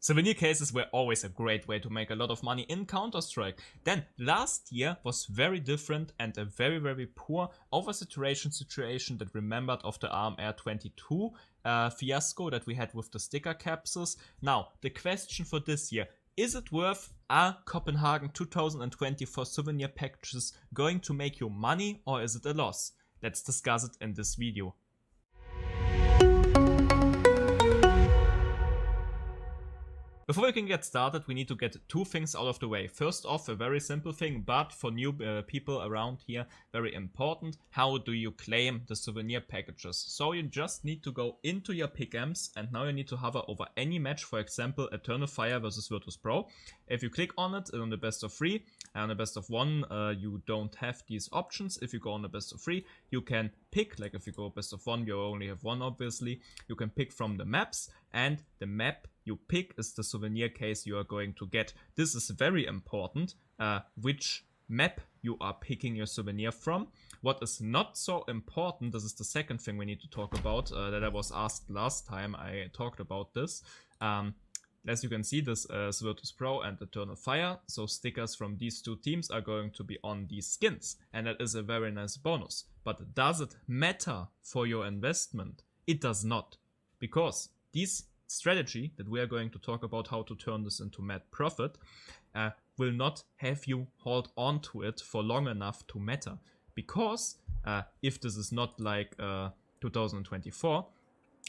Souvenir cases were always a great way to make a lot of money in Counter-Strike. Then last year was very different and a very poor oversaturation situation that remembered of the AMR 22 fiasco that we had with the sticker capsules. Now, the question for this year, is it worth Copenhagen 2024 souvenir packages going to make you money, or is it a loss? Let's discuss it in this video. Before we can get started, we need to get two things out of the way. First off, a very simple thing, but for new people around here, very important. How do you claim the souvenir packages? So you just need to go into your pick'ems, and now you need to hover over any match, for example, Eternal Fire versus Virtus Pro. If you click on it on the best of 3, and on the best of 1, you don't have these options. If you go on the best of 3, you can pick, like if you go best of 1, you only have 1 obviously. You can pick from the maps, and the map you pick is the souvenir case you are going to get. This is very important, which map you are picking your souvenir from. What is not so important, this is the second thing we need to talk about, that I was asked last time I talked about this. As you can see, this is Virtus Pro and Eternal Fire, so stickers from these two teams are going to be on these skins, and that is a very nice bonus. But does it matter for your investment? It does not, because this strategy that we are going to talk about, how to turn this into mad profit, will not have you hold on to it for long enough to matter. Because if this is not like 2024,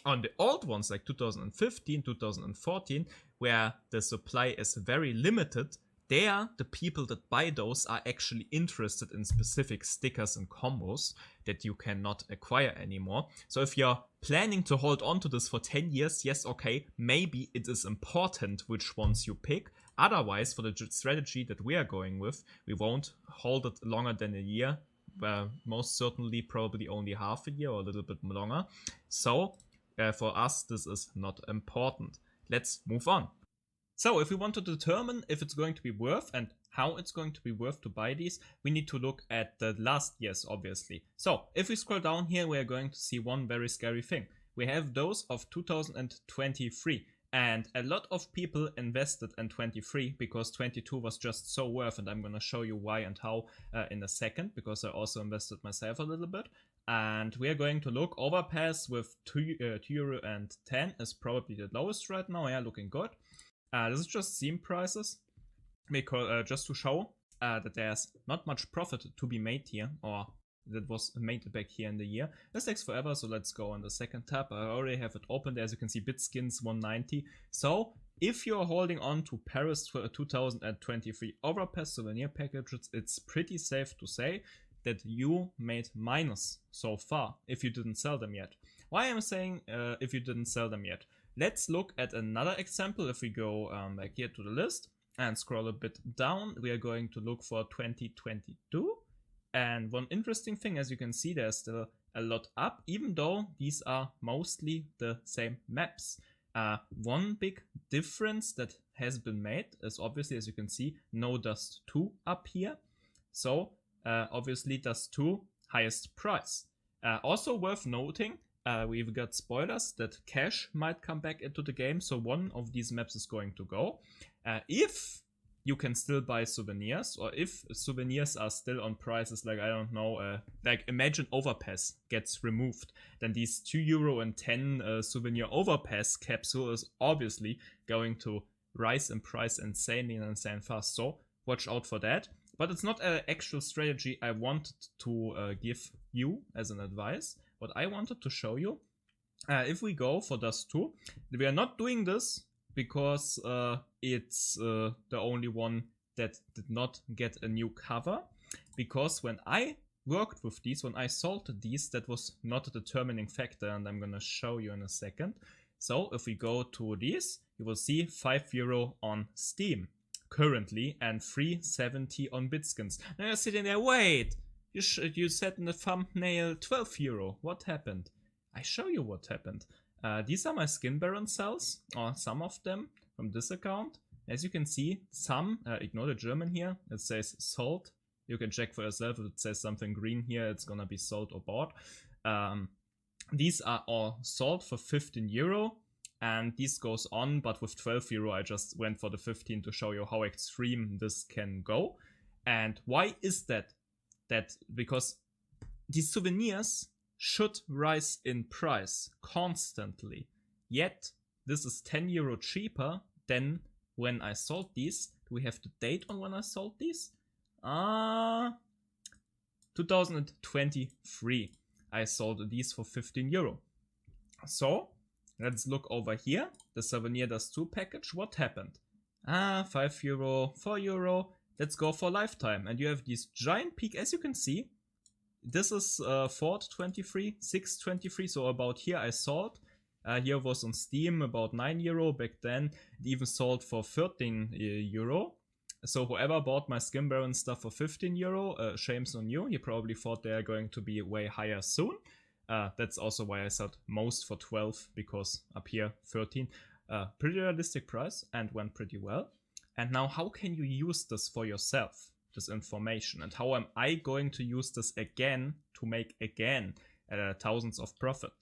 on the old ones like 2015, 2014, where the supply is very limited, there the people that buy those are actually interested in specific stickers and combos that you cannot acquire anymore. So if you're planning to hold on to this for 10 years, yes, okay, maybe it is important which ones you pick. Otherwise, for the strategy that we are going with, we won't hold it longer than a year, most certainly probably only half a year or a little bit longer. So for us, this is not important. Let's move on. So if we want to determine if it's going to be worth and how it's going to be worth to buy these, we need to look at the last years, obviously. So if we scroll down here, we are going to see one very scary thing. We have those of 2023. And a lot of people invested in 23 because 22 was just so worth, and I'm going to show you why and how in a second, because I also invested myself a little bit. And we are going to look, Overpass with €2.10 is probably the lowest right now, yeah, looking good. This is just theme prices, because just to show that there's not much profit to be made here, or that was made back here in the year. This takes forever, so let's go on the second tab. I already have it opened. As you can see, Bitskins 190. So if you're holding on to Paris for 2023 Overpass souvenir packages, it's pretty safe to say that you made minus so far if you didn't sell them yet. Why am I saying if you didn't sell them yet? Let's look at another example. If we go back here to the list and scroll a bit down, we are going to look for 2022. And one interesting thing, as you can see, there's still a lot up, even though these are mostly the same maps. One big difference that has been made is obviously, as you can see, no Dust 2 up here. So obviously Dust 2 highest price. Also worth noting, we've got spoilers that cash might come back into the game, so one of these maps is going to go. If you can still buy souvenirs, or if souvenirs are still on prices like, I don't know, like imagine Overpass gets removed, then these €2.10 souvenir Overpass capsule is obviously going to rise in price insanely and insane fast. So watch out for that. But it's not an actual strategy I wanted to give you as an advice. What I wanted to show you, if we go for Dust 2, we are not doing this because it's the only one that did not get a new cover. Because when I worked with these, when I sold these, that was not a determining factor, and I'm gonna show you in a second. So if we go to these, you will see €5 on Steam currently and €3.70 on Bitskins. Now you're sitting there, wait, you said in the thumbnail €12. What happened? I show you what happened. These are my Skin Baron cells, or some of them from this account. As you can see, some, ignore the German here, it says sold. You can check for yourself. If it says something green here, it's gonna be sold or bought. These are all sold for €15. and this goes on, but with 12 euro I just went for the 15 to show you how extreme this can go. And why is that? Because these souvenirs should rise in price constantly, yet this is 10 euro cheaper than when I sold these. Do we have the date on when I sold these? 2023 I sold these for 15 euro. So let's look over here, the Souvenir Cases 2 package. What happened? 5 euro, 4 euro. Let's go for lifetime. And you have this giant peak, as you can see. This is 4.23, 6.23, so about here I sold. Here was on Steam about 9 euro back then. It even sold for 13 euro. So whoever bought my Skin Baron stuff for 15 euro, shame's on you. You probably thought they are going to be way higher soon. That's also why I sold most for 12, because up here 13. Pretty realistic price and went pretty well. And now how can you use this for yourself, this information? And how am I going to use this again to make again thousands of profit?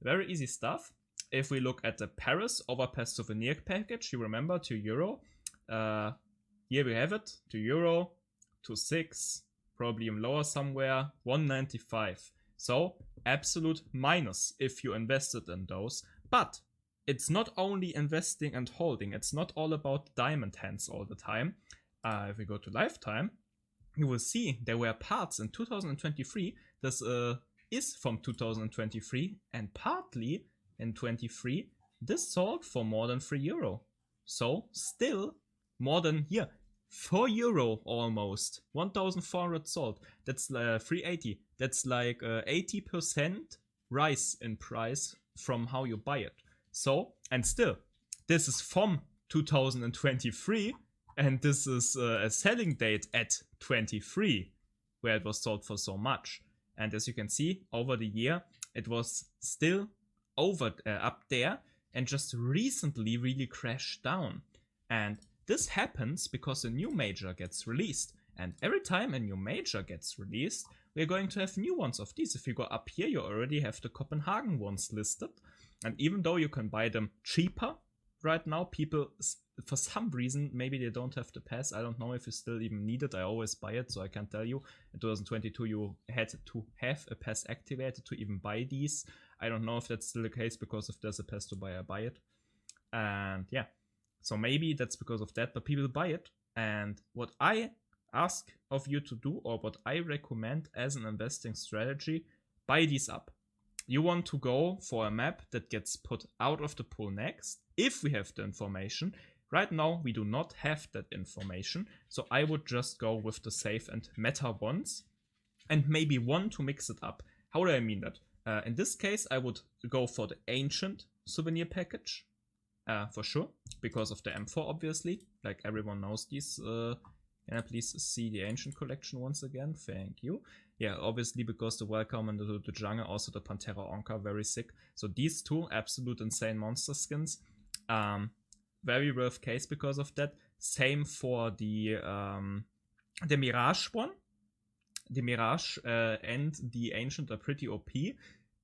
Very easy stuff. If we look at the Paris Overpass Souvenir Package, you remember 2 euro. Here we have it, 2 euro, 2.6, probably even lower somewhere, 1.95. So absolute minus if you invested in those. But it's not only investing and holding. It's not all about diamond hands all the time. If we go to lifetime, you will see there were parts in 2023. This is from 2023, and partly in 23 this sold for more than 3 euro. So still more than here 4 euro almost, 1,400 sold. That's 380. That's like 80% rise in price from how you buy it. So, and still, this is from 2023, and this is a selling date at 23, where it was sold for so much. And as you can see, over the year, it was still up there, and just recently really crashed down. And this happens because a new major gets released. And every time a new major gets released, we're going to have new ones of these. If you go up here, you already have the Copenhagen ones listed. And even though you can buy them cheaper right now, people, for some reason, maybe they don't have the pass. I don't know if you still even need it. I always buy it, so I can't tell you. In 2022, you had to have a pass activated to even buy these. I don't know if that's still the case, because if there's a pass to buy, I buy it. And yeah, so maybe that's because of that, but people buy it. And what I ask of you to do, or what I recommend as an investing strategy, buy these up. You want to go for a map that gets put out of the pool next, if we have the information. Right now, we do not have that information, so I would just go with the safe and meta ones, and maybe one to mix it up. How do I mean that? In this case, I would go for the ancient souvenir package, for sure, because of the M4, obviously. Like everyone knows these. Can I please see the ancient collection once again? Thank you. Yeah, obviously because the Welcome and the Jungle, also the Pantera Onka, very sick. So these two absolute insane monster skins. Very rough case because of that. Same for the Mirage one. The Mirage and the Ancient are pretty OP.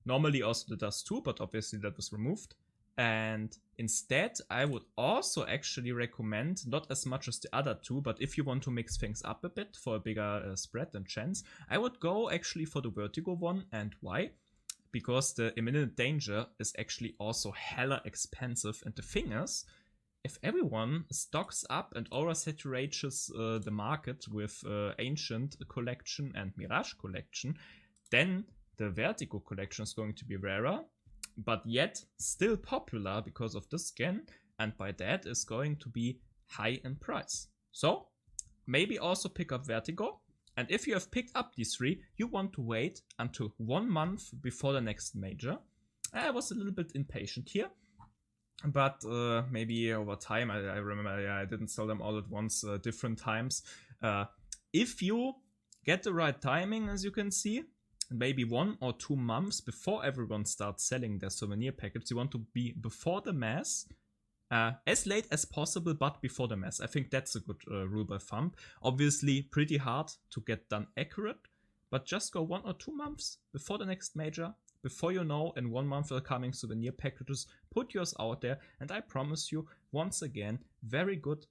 Normally also the Dust 2, but obviously that was removed. And instead, I would also actually recommend, not as much as the other two, but if you want to mix things up a bit for a bigger spread and chance, I would go actually for the Vertigo one. And why? Because the Imminent Danger is actually also hella expensive. And the thing is, if everyone stocks up and oversaturates the market with Ancient collection and Mirage collection, then the Vertigo collection is going to be rarer, but yet still popular because of the skin, and by that is going to be high in price. So maybe also pick up Vertigo, and if you have picked up these three, you want to wait until 1 month before the next major. I was a little bit impatient here, but maybe over time, I remember I didn't sell them all at once, different times. If you get the right timing, as you can see, maybe 1 or 2 months before everyone starts selling their souvenir packets, you want to be before the mass, as late as possible, but before the mass. I think that's a good rule by thumb. Obviously pretty hard to get done accurate, but just go 1 or 2 months before the next major, before you know, in 1 month will coming souvenir packages. Put yours out there, and I promise you, once again, very good,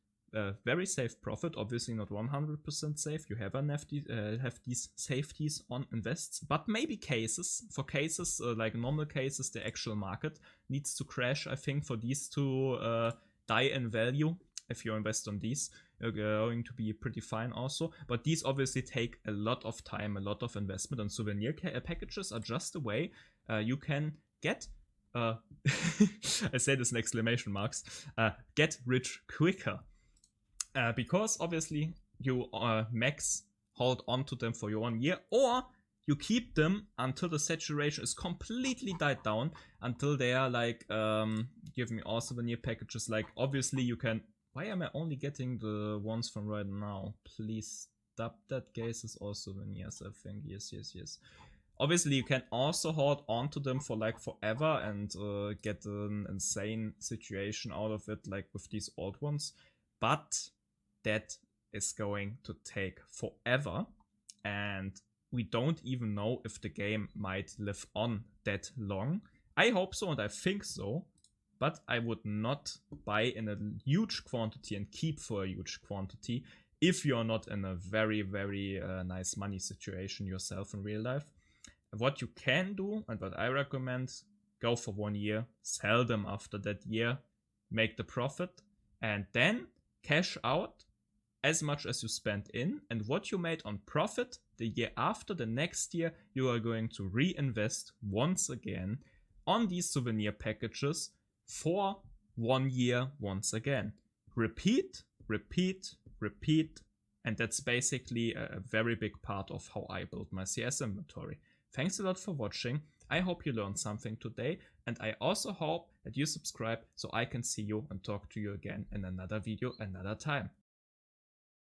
very safe profit. Obviously not 100% safe. You have these safeties on invests, but maybe cases. For cases, like normal cases, the actual market needs to crash, I think, for these to die in value. If you invest on these, you're going to be pretty fine also. But these obviously take a lot of time, a lot of investment, and souvenir packages are just a way you can get, I say this in exclamation marks, get rich quicker. Because obviously you max hold on to them for your 1 year, or you keep them until the saturation is completely died down, until they are like, give me all souvenir packages. Like, obviously you can, why am I only getting the ones from right now? Please stop that. Cases or souvenirs, I think. Yes. Obviously you can also hold on to them for like forever and get an insane situation out of it, like with these old ones. But that is going to take forever, and we don't even know if the game might live on that long. I hope so, and I think so, but I would not buy in a huge quantity and keep for a huge quantity if you're not in a very, very nice money situation yourself in real life. What you can do, and what I recommend, go for 1 year, sell them after that year, make the profit, and then cash out as much as you spent in, and what you made on profit the year after, the next year, you are going to reinvest once again on these souvenir packages for 1 year once again. Repeat, and that's basically a very big part of how I build my CS inventory. Thanks a lot for watching. I hope you learned something today, and I also hope that you subscribe so I can see you and talk to you again in another video another time.